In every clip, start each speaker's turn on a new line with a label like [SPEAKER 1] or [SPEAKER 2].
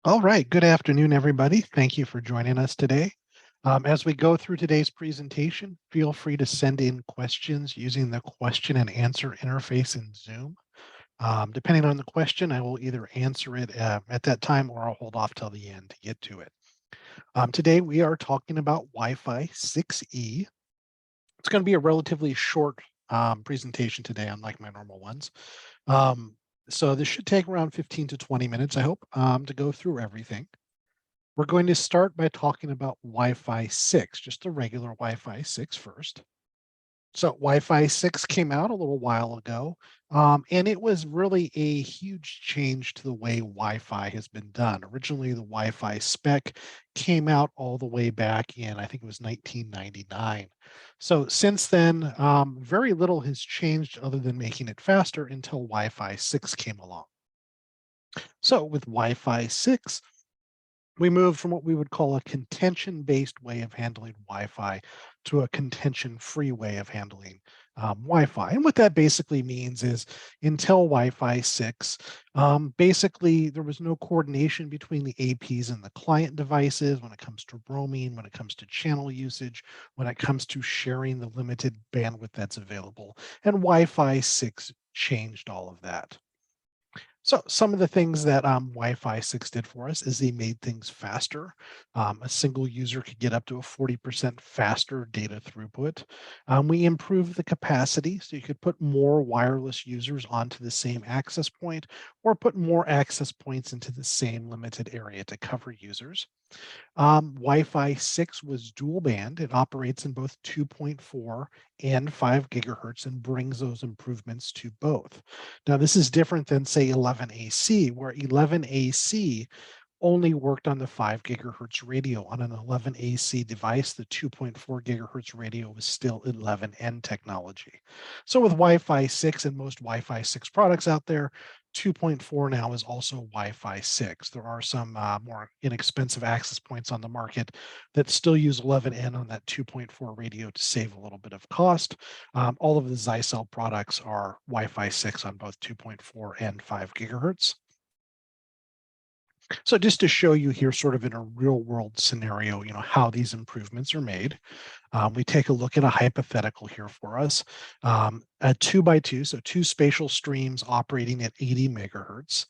[SPEAKER 1] All right, good afternoon, everybody. Thank you for joining us today. As we go through today's presentation, feel free to send in questions using the question and answer interface in Zoom. Depending on the question, I will either answer it at that time or I'll hold off till the end to get to it. Today, we are talking about Wi-Fi 6E. It's going to be a relatively short presentation today, unlike my normal ones. So this should take around 15 to 20 minutes, I hope, to go through everything. We're going to start by talking about Wi-Fi 6, just the regular Wi-Fi 6 first. So Wi-Fi 6 came out a little while ago, and it was really a huge change to the way Wi-Fi has been done. Originally, the Wi-Fi spec came out all the way back in, I think it was 1999. So since then, very little has changed other than making it faster until Wi-Fi 6 came along. So with Wi-Fi 6, we moved from what we would call a contention-based way of handling Wi-Fi to a contention-free way of handling Wi-Fi. And what that basically means is until Wi-Fi 6, basically there was no coordination between the APs and the client devices when it comes to roaming, when it comes to channel usage, when it comes to sharing the limited bandwidth that's available. And Wi-Fi 6 changed all of that. So some of the things that Wi-Fi 6 did for us is they made things faster. A single user could get up to a 40% faster data throughput. We improved the capacity, so you could put more wireless users onto the same access point or put more access points into the same limited area to cover users. Wi-Fi 6 was dual band. It operates in both 2.4 and 5 gigahertz and brings those improvements to both. Now, this is different than, say, 11AC, where 11AC only worked on the 5 gigahertz radio. On an 11AC device, the 2.4 gigahertz radio was still 11N technology. So with Wi-Fi 6 and most Wi-Fi 6 products out there, 2.4 now is also Wi-Fi 6. There are some more inexpensive access points on the market that still use 11N on that 2.4 radio to save a little bit of cost. All of the Zyxel products are Wi-Fi 6 on both 2.4 and 5 gigahertz. So just to show you here sort of in a real world scenario, how these improvements are made, we take a look at a hypothetical here for us. A 2x2, so two spatial streams operating at 80 megahertz.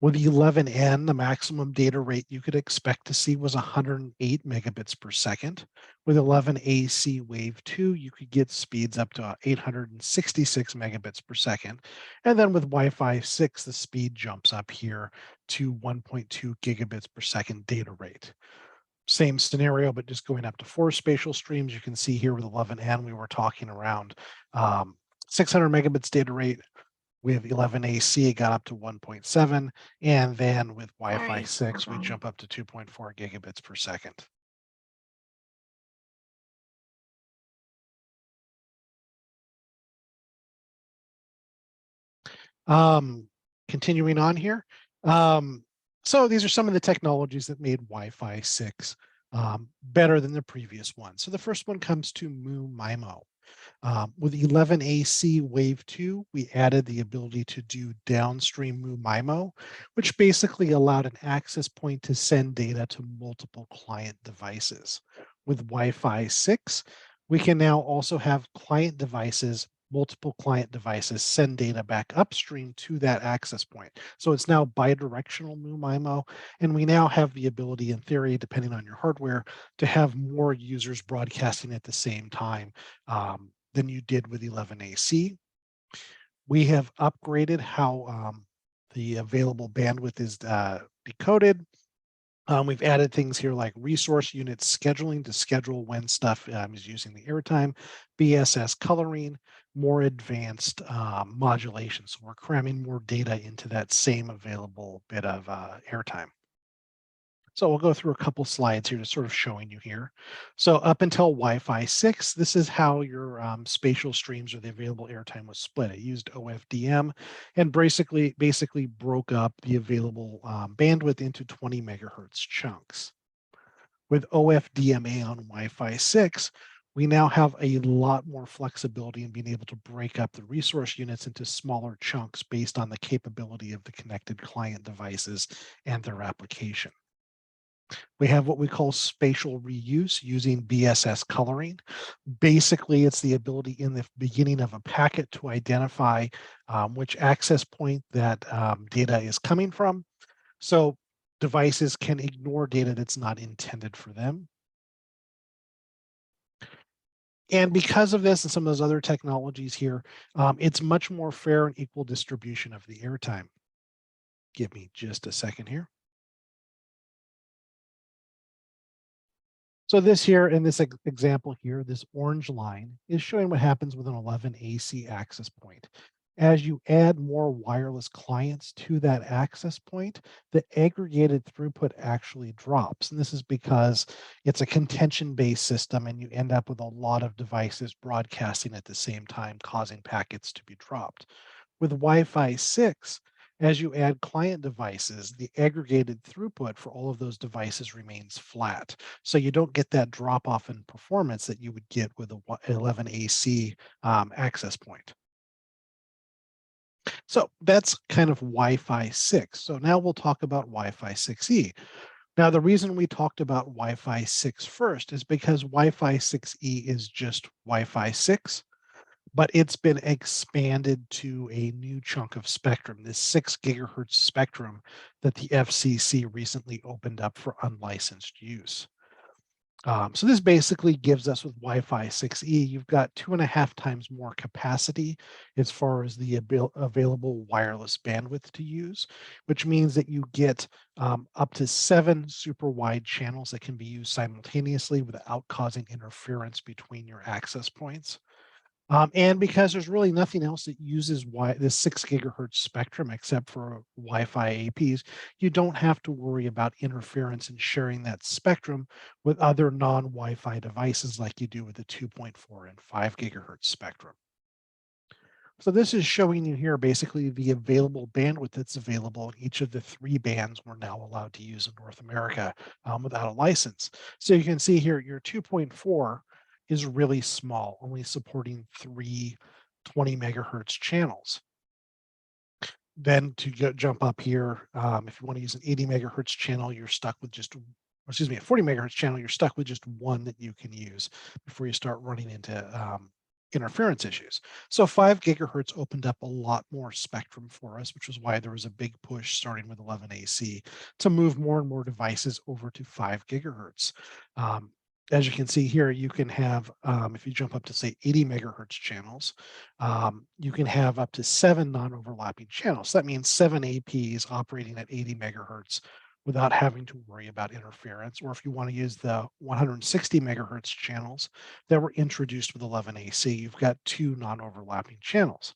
[SPEAKER 1] With 11N, the maximum data rate you could expect to see was 108 megabits per second. With 11AC Wave 2, you could get speeds up to 866 megabits per second. And then with Wi-Fi 6, the speed jumps up here to 1.2 gigabits per second data rate. Same scenario, but just going up to 4 spatial streams. You can see here with 11N, we were talking around 600 megabits data rate. With 11AC, it got up to 1.7, and then with Wi-Fi 6, we jump up to 2.4 gigabits per second. Continuing on here. So these are some of the technologies that made Wi-Fi 6 better than the previous one. So the first one comes to MU-MIMO. With 11AC Wave 2, we added the ability to do downstream MU-MIMO, which basically allowed an access point to send data to multiple client devices. With Wi-Fi 6, we can now also have multiple client devices send data back upstream to that access point. So it's now bidirectional MU-MIMO, and we now have the ability, in theory, depending on your hardware, to have more users broadcasting at the same time than you did with 11AC. We have upgraded how the available bandwidth is decoded. We've added things here like resource unit scheduling to schedule when stuff is using the airtime, BSS coloring, more advanced modulation. So we're cramming more data into that same available bit of airtime. So we'll go through a couple slides here to sort of showing you here. So up until Wi-Fi 6, this is how your spatial streams or the available airtime was split. It used OFDM and basically broke up the available bandwidth into 20 megahertz chunks. With OFDMA on Wi-Fi 6, We now have a lot more flexibility in being able to break up the resource units into smaller chunks based on the capability of the connected client devices and their application. We have what we call spatial reuse using BSS coloring. Basically, it's the ability in the beginning of a packet to identify which access point that data is coming from. So devices can ignore data that's not intended for them. And because of this and some of those other technologies here, it's much more fair and equal distribution of the airtime. Give me just a second here. So this here in this example here, this orange line is showing what happens with an 11 AC access point. As you add more wireless clients to that access point, the aggregated throughput actually drops. And this is because it's a contention-based system and you end up with a lot of devices broadcasting at the same time, causing packets to be dropped. With Wi-Fi 6, as you add client devices, the aggregated throughput for all of those devices remains flat. So you don't get that drop off in performance that you would get with a 11AC access point. So that's kind of Wi-Fi 6. So now we'll talk about Wi-Fi 6E. Now, the reason we talked about Wi-Fi 6 first is because Wi-Fi 6E is just Wi-Fi 6, but it's been expanded to a new chunk of spectrum, this 6 gigahertz spectrum that the FCC recently opened up for unlicensed use. So this basically gives us with Wi-Fi 6E, you've got 2.5 times more capacity as far as the available wireless bandwidth to use, which means that you get up to 7 super wide channels that can be used simultaneously without causing interference between your access points. And because there's really nothing else that uses this 6 gigahertz spectrum except for Wi-Fi APs, you don't have to worry about interference and sharing that spectrum with other non-Wi-Fi devices like you do with the 2.4 and 5 gigahertz spectrum. So this is showing you here basically the available bandwidth that's available in each of the 3 bands we're now allowed to use in North America without a license. So you can see here your 2.4 is really small, only supporting 3 20 megahertz channels. Then to jump up here, if you want to use an 80 megahertz channel, you're stuck with just, excuse me, a 40 megahertz channel, you're stuck with just one that you can use before you start running into interference issues. So 5 gigahertz opened up a lot more spectrum for us, which was why there was a big push starting with 11AC to move more and more devices over to 5 gigahertz. Um, as you can see here, you can have, if you jump up to say 80 megahertz channels, you can have up to 7 non-overlapping channels. So that means 7 APs operating at 80 megahertz without having to worry about interference. Or if you want to use the 160 megahertz channels that were introduced with 11AC, you've got 2 non-overlapping channels.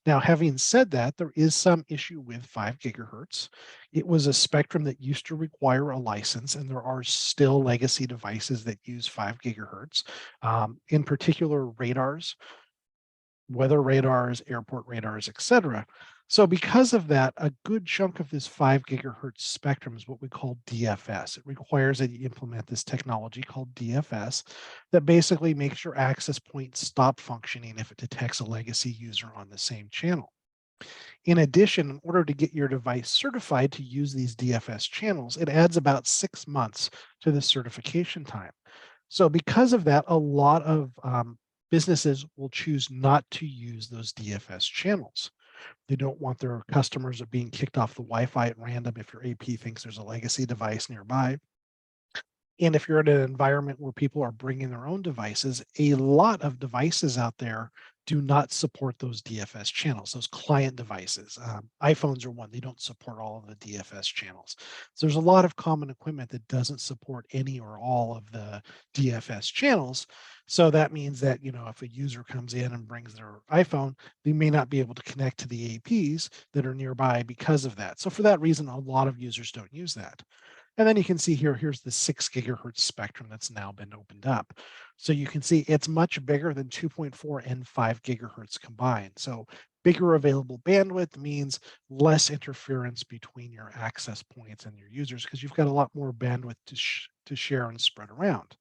[SPEAKER 1] Now, having said that, there is some issue with 5 gigahertz. It was a spectrum that used to require a license, and there are still legacy devices that use 5 gigahertz, in particular radars, weather radars, airport radars, etc. So because of that, a good chunk of this 5 gigahertz spectrum is what we call DFS. It requires that you implement this technology called DFS that basically makes your access point stop functioning if it detects a legacy user on the same channel. In addition, in order to get your device certified to use these DFS channels, it adds about 6 months to the certification time. So because of that, a lot of businesses will choose not to use those DFS channels. They don't want their customers being kicked off the Wi-Fi at random if your AP thinks there's a legacy device nearby. And if you're in an environment where people are bringing their own devices, a lot of devices out there do not support those DFS channels, those client devices. iPhones are one, they don't support all of the DFS channels. So there's a lot of common equipment that doesn't support any or all of the DFS channels. So that means that, you know, if a user comes in and brings their iPhone, they may not be able to connect to the APs that are nearby because of that. So for that reason, a lot of users don't use that. And then you can see here, here's the 6 gigahertz spectrum that's now been opened up. So you can see it's much bigger than 2.4 and 5 gigahertz combined. So bigger available bandwidth means less interference between your access points and your users because you've got a lot more bandwidth to share and spread around.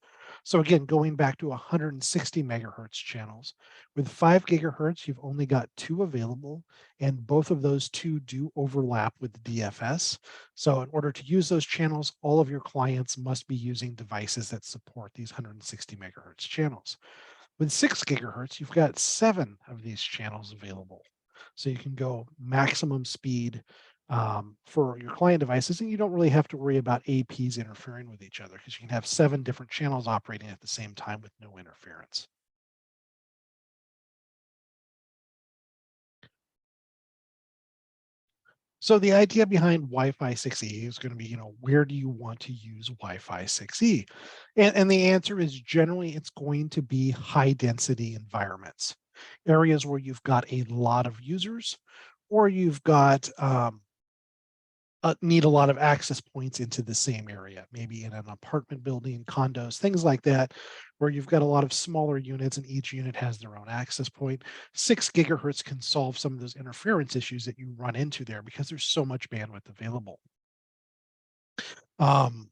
[SPEAKER 1] So again, going back to 160 megahertz channels, with 5 gigahertz, you've only got two available, and both of those two do overlap with DFS. So in order to use those channels, all of your clients must be using devices that support these 160 megahertz channels. With 6 gigahertz, you've got 7 of these channels available. So you can go maximum speed for your client devices, and you don't really have to worry about APs interfering with each other because you can have 7 different channels operating at the same time with no interference. So the idea behind Wi-Fi 6E is going to be, where do you want to use Wi-Fi 6E? And the answer is generally it's going to be high density environments, areas where you've got a lot of users, or you've got need a lot of access points into the same area, maybe in an apartment building, condos, things like that, where you've got a lot of smaller units and each unit has their own access point. 6 gigahertz can solve some of those interference issues that you run into there because there's so much bandwidth available. Um,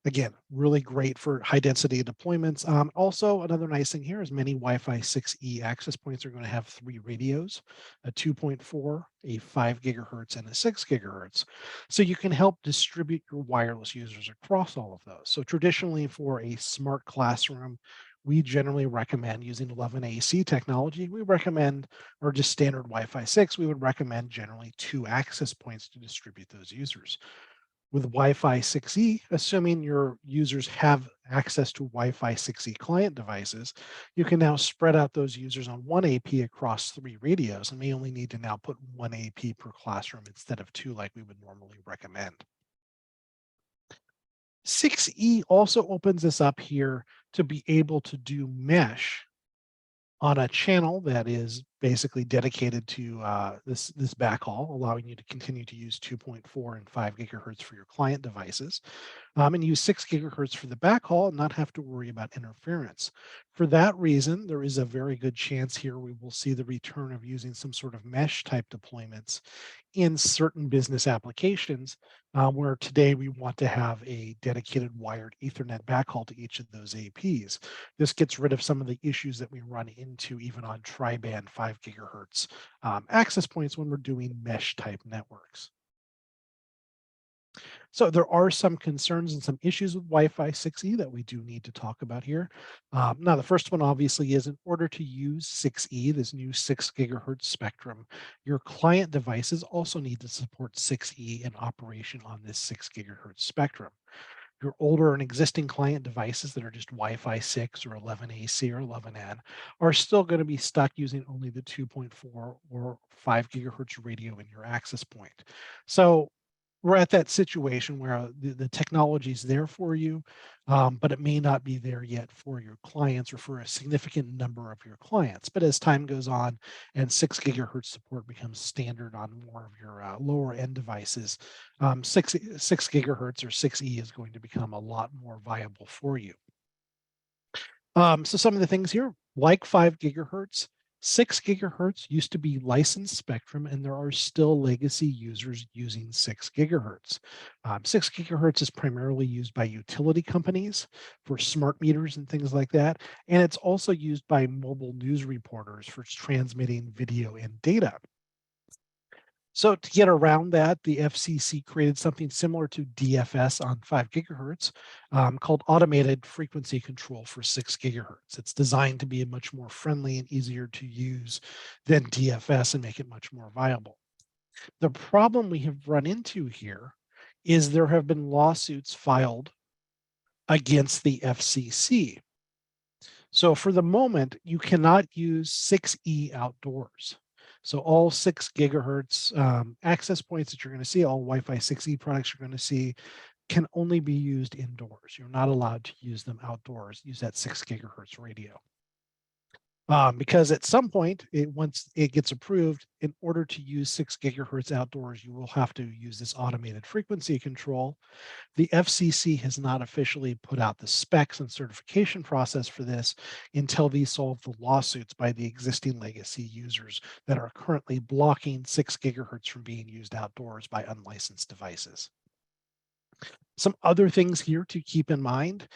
[SPEAKER 1] Again, really great for high density deployments. Also, another nice thing here is many Wi-Fi 6E access points are going to have three radios, a 2.4, a 5 gigahertz, and a 6 gigahertz. So you can help distribute your wireless users across all of those. So traditionally for a smart classroom, we generally recommend using 11AC technology. We recommend, or just standard Wi-Fi 6, we would recommend generally two access points to distribute those users. With Wi-Fi 6E, assuming your users have access to Wi-Fi 6E client devices, you can now spread out those users on one AP across three radios and may only need to now put one AP per classroom instead of two like we would normally recommend. 6E also opens us up here to be able to do mesh on a channel that is basically dedicated to this backhaul, allowing you to continue to use 2.4 and 5 gigahertz for your client devices, and use 6 gigahertz for the backhaul and not have to worry about interference. For that reason, there is a very good chance here we will see the return of using some sort of mesh type deployments in certain business applications where today we want to have a dedicated wired Ethernet backhaul to each of those APs. This gets rid of some of the issues that we run into even on tri-band 5 gigahertz access points when we're doing mesh type networks. So there are some concerns and some issues with Wi-Fi 6E that we do need to talk about here. Now, the first one obviously is in order to use 6E, this new 6 gigahertz spectrum, your client devices also need to support 6E in operation on this 6 gigahertz spectrum. Your older and existing client devices that are just Wi-Fi 6 or 11AC or 11N are still going to be stuck using only the 2.4 or 5 gigahertz radio in your access point. So we're at that situation where the technology is there for you, but it may not be there yet for your clients or for a significant number of your clients. But as time goes on and 6 gigahertz support becomes standard on more of your lower end devices, 6 gigahertz or 6E is going to become a lot more viable for you. So some of the things here, like 5 gigahertz, 6 gigahertz used to be licensed spectrum, and there are still legacy users using 6 gigahertz. 6 gigahertz is primarily used by utility companies for smart meters and things like that. And it's also used by mobile news reporters for transmitting video and data. So to get around that, the FCC created something similar to DFS on 5 gigahertz called automated frequency control for 6 gigahertz. It's designed to be much more friendly and easier to use than DFS and make it much more viable. The problem we have run into here is there have been lawsuits filed against the FCC. So for the moment, you cannot use 6E outdoors. So all 6 gigahertz access points that you're going to see, all Wi-Fi 6E products you're going to see can only be used indoors. You're not allowed to use them outdoors, use that 6 gigahertz radio. Because at some point, once it gets approved, in order to use 6 gigahertz outdoors, you will have to use this automated frequency control. The FCC has not officially put out the specs and certification process for this until they solve the lawsuits by the existing legacy users that are currently blocking 6 gigahertz from being used outdoors by unlicensed devices. Some other things here to keep in mind.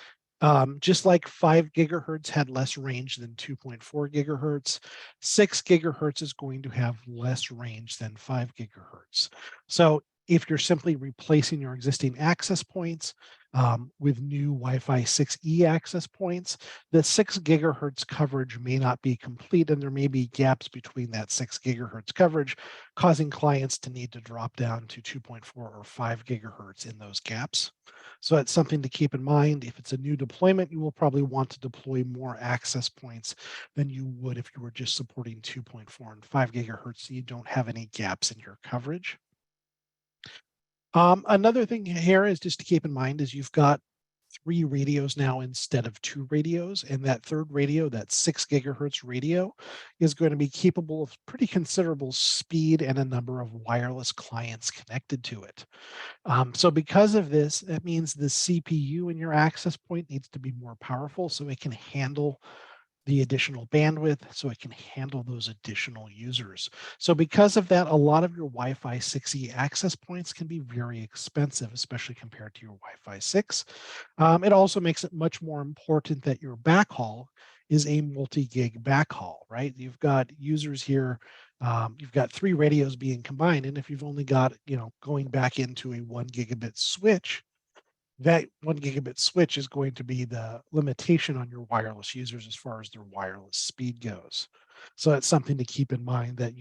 [SPEAKER 1] Just like 5 gigahertz had less range than 2.4 gigahertz, 6 gigahertz is going to have less range than 5 gigahertz. So if you're simply replacing your existing access points with new Wi-Fi 6E access points, the 6 gigahertz coverage may not be complete, and there may be gaps between that 6 gigahertz coverage, causing clients to need to drop down to 2.4 or 5 gigahertz in those gaps. So that's something to keep in mind. If it's a new deployment, you will probably want to deploy more access points than you would if you were just supporting 2.4 and 5 gigahertz, so you don't have any gaps in your coverage. Another thing here is just to keep in mind is you've got 3 radios now instead of 2 radios, and that third radio, that 6 gigahertz radio, is going to be capable of pretty considerable speed and a number of wireless clients connected to it. So because of this, that means the CPU in your access point needs to be more powerful so it can handle the additional bandwidth, so it can handle those additional users. So because of that, a lot of your Wi-Fi 6E access points can be very expensive, especially compared to your Wi-Fi 6. It also makes it much more important that your backhaul is a multi-gig backhaul, right? You've got users here, you've got 3 radios being combined, and if you've only got, going back into a 1 gigabit switch, that 1 gigabit switch is going to be the limitation on your wireless users as far as their wireless speed goes. So that's something to keep in mind that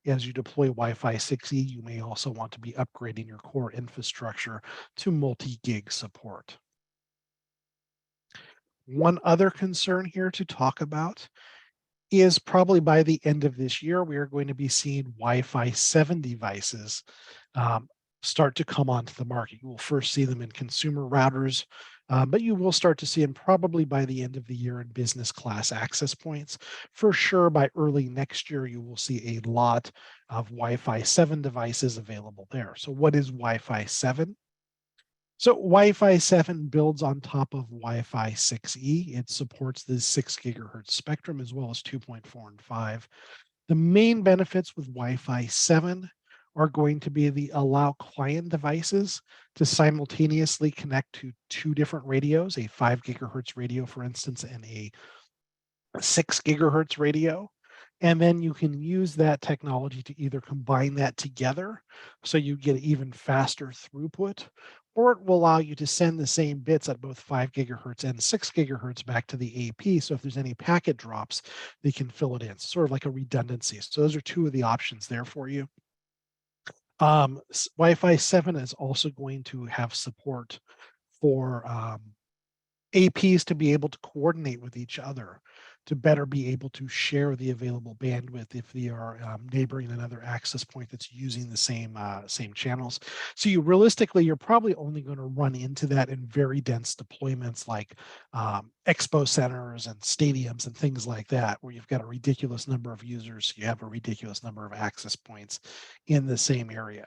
[SPEAKER 1] as you deploy Wi-Fi 6E, you may also want to be upgrading your core infrastructure to multi-gig support. One other concern here to talk about is probably by the end of this year, we are going to be seeing Wi-Fi 7 devices um, start to come onto the market. You will first see them in consumer routers, but you will start to see them probably by the end of the year in business class access points. For sure, by early next year, you will see a lot of Wi-Fi 7 devices available there. So what is Wi-Fi 7? So Wi-Fi 7 builds on top of Wi-Fi 6E. It supports the 6 gigahertz spectrum as well as 2.4 and 5. The main benefits with Wi-Fi 7 are going to be the allow client devices to simultaneously connect to 2 different radios, a 5 gigahertz radio, for instance, and a 6 gigahertz radio. And then you can use that technology to either combine that together so you get even faster throughput, or it will allow you to send the same bits at both 5 gigahertz and 6 gigahertz back to the AP. So if there's any packet drops, they can fill it in, sort of like a redundancy. So those are 2 of the options there for you. Wi-Fi 7 is also going to have support for APs to be able to coordinate with each other to better be able to share the available bandwidth if they are neighboring another access point that's using the same channels. So you're probably only going to run into that in very dense deployments like expo centers and stadiums and things like that, where you've got a ridiculous number of users, you have a ridiculous number of access points in the same area.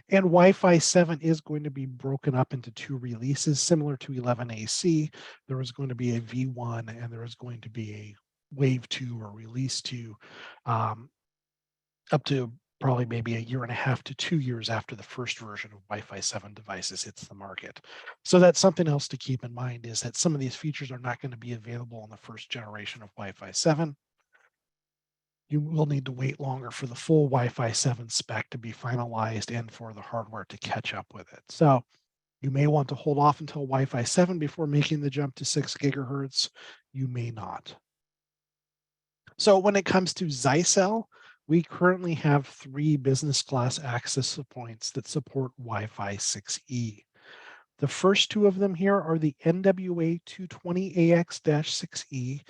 [SPEAKER 1] And Wi-Fi 7 is going to be broken up into 2 releases, similar to 11AC. There is going to be a V1 and there is going to be a Wave 2 or Release 2 up to probably maybe a year and a half to 2 years after the first version of Wi-Fi 7 devices hits the market. So that's something else to keep in mind, is that some of these features are not going to be available in the first generation of Wi-Fi 7. You will need to wait longer for the full Wi-Fi 7 spec to be finalized and for the hardware to catch up with it. So you may want to hold off until Wi-Fi 7 before making the jump to 6 gigahertz. You may not. So when it comes to Zyxel, we currently have 3 business class access points that support Wi-Fi 6E. The first 2 of them here are the NWA220AX-6E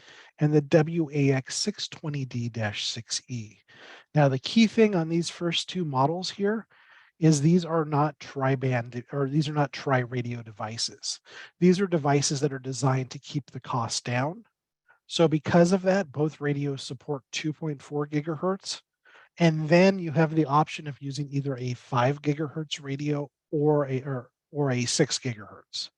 [SPEAKER 1] and the WAX620D-6E. Now, the key thing on these first 2 models here is these are not tri-band, or these are not tri-radio devices. These are devices that are designed to keep the cost down. So because of that, both radios support 2.4 gigahertz. And then you have the option of using either a 5 gigahertz radio or a 6 gigahertz.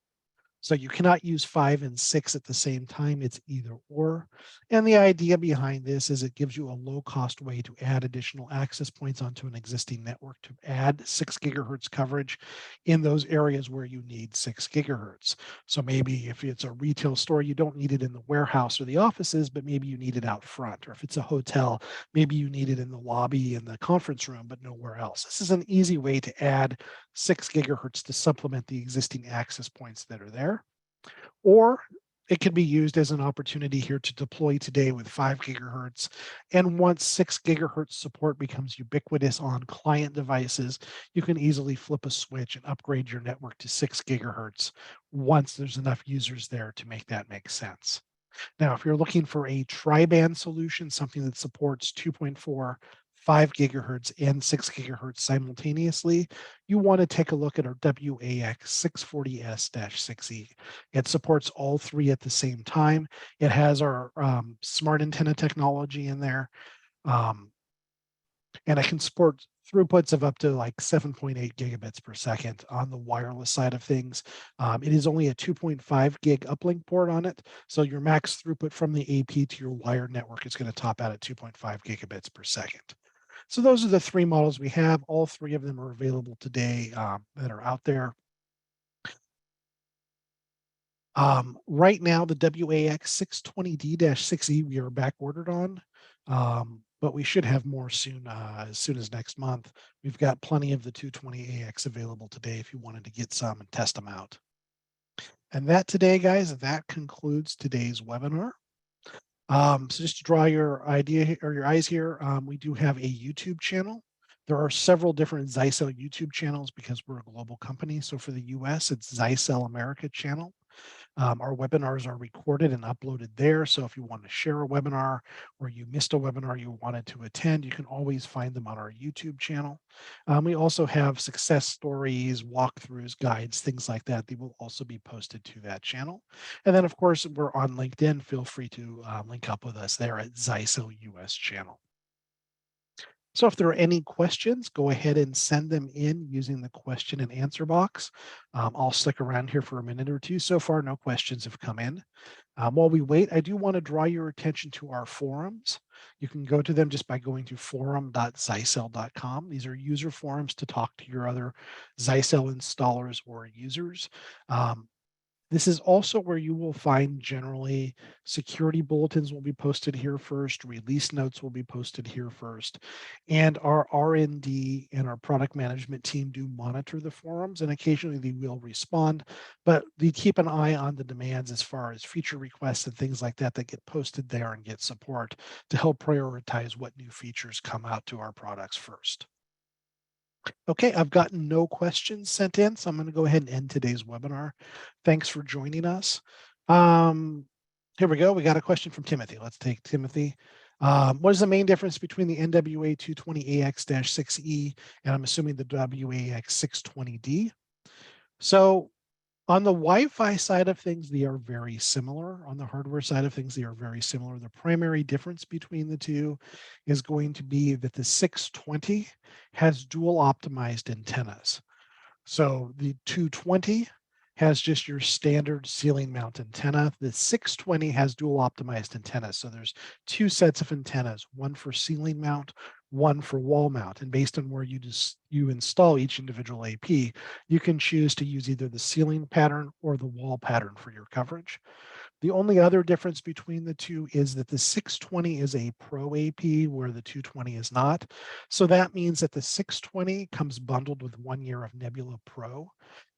[SPEAKER 1] So you cannot use 5 and 6 at the same time. It's either or. And the idea behind this is it gives you a low cost way to add additional access points onto an existing network to add 6 gigahertz coverage in those areas where you need 6 gigahertz. So maybe if it's a retail store, you don't need it in the warehouse or the offices, but maybe you need it out front. Or if it's a hotel, maybe you need it in the lobby in the conference room, but nowhere else. This is an easy way to add 6 gigahertz to supplement the existing access points that are there. Or it can be used as an opportunity here to deploy today with 5 gigahertz. And once 6 gigahertz support becomes ubiquitous on client devices, you can easily flip a switch and upgrade your network to 6 gigahertz once there's enough users there to make that make sense. Now, if you're looking for a tri-band solution, something that supports 2.4, 5 gigahertz and 6 gigahertz simultaneously, you want to take a look at our WAX640S-6E. It supports all three at the same time. It has our smart antenna technology in there. And it can support throughputs of up to like 7.8 gigabits per second on the wireless side of things. It is only a 2.5 gig uplink port on it. So your max throughput from the AP to your wired network is going to top out at 2.5 gigabits per second. So those are the three models we have. All three of them are available today that are out there. Right now, the WAX620D-6E we are back ordered on, but we should have more soon, as soon as next month. We've got plenty of the 220AX available today if you wanted to get some and test them out. And that today, guys, that concludes today's webinar. So just to draw your idea or your eyes here, we do have a YouTube channel. There are several different Zyxel YouTube channels because we're a global company. So for the US, it's Zyxel America channel. Our webinars are recorded and uploaded there. So if you want to share a webinar or you missed a webinar you wanted to attend, you can always find them on our YouTube channel. We also have success stories, walkthroughs, guides, things like that. They will also be posted to that channel. And then, of course, we're on LinkedIn. Feel free to link up with us there at Zyxel US channel. So if there are any questions, go ahead and send them in using the question and answer box. I'll stick around here for a minute or two. So far, no questions have come in. While we wait, I do want to draw your attention to our forums. You can go to them just by going to forum.zyxel.com. These are user forums to talk to your other Zyxel installers or users. This is also where you will find generally security bulletins will be posted here first, release notes will be posted here first, and our R&D and our product management team do monitor the forums, and occasionally they will respond, but they keep an eye on the demands as far as feature requests and things like that that get posted there and get support to help prioritize what new features come out to our products first. Okay, I've gotten no questions sent in, so I'm going to go ahead and end today's webinar. Thanks for joining us. Here we go. We got a question from Timothy. Let's take Timothy. What is the main difference between the NWA 220AX-6E and I'm assuming the WAX620D? So on the Wi-Fi side of things, they are very similar. On the hardware side of things, they are very similar. The primary difference between the two is going to be that the 620 has dual optimized antennas. So the 220 has just your standard ceiling mount antenna. The 620 has dual optimized antennas. So there's two sets of antennas, one for ceiling mount, one for wall mount. And based on where you install each individual AP, you can choose to use either the ceiling pattern or the wall pattern for your coverage. The only other difference between the two is that the 620 is a Pro AP where the 220 is not. So that means that the 620 comes bundled with 1 year of Nebula Pro,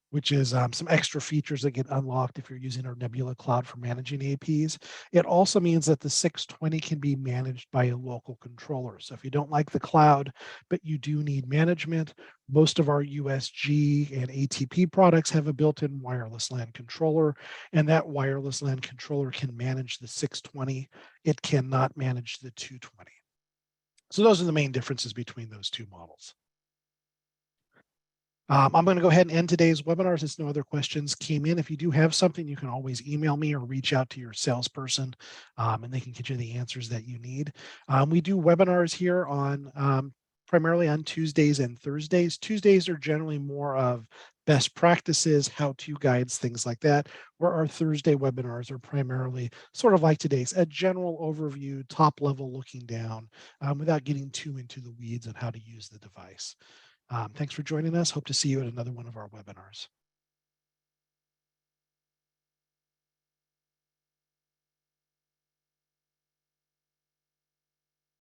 [SPEAKER 1] which is some extra features that get unlocked if you're using our Nebula Cloud for managing APs. It also means that the 620 can be managed by a local controller. So if you don't like the cloud, but you do need management, most of our USG and ATP products have a built-in wireless LAN controller, and that wireless LAN controller can manage the 620. It cannot manage the 220. So those are the main differences between those two models. I'm going to go ahead and end today's webinar since no other questions came in. If you do have something, you can always email me or reach out to your salesperson and they can get you the answers that you need. We do webinars here on primarily on Tuesdays and Thursdays. Tuesdays are generally more of best practices, how-to guides, things like that, where our Thursday webinars are primarily sort of like today's, a general overview, top level looking down, without getting too into the weeds on how to use the device. Thanks for joining us. Hope to see you at another one of our webinars.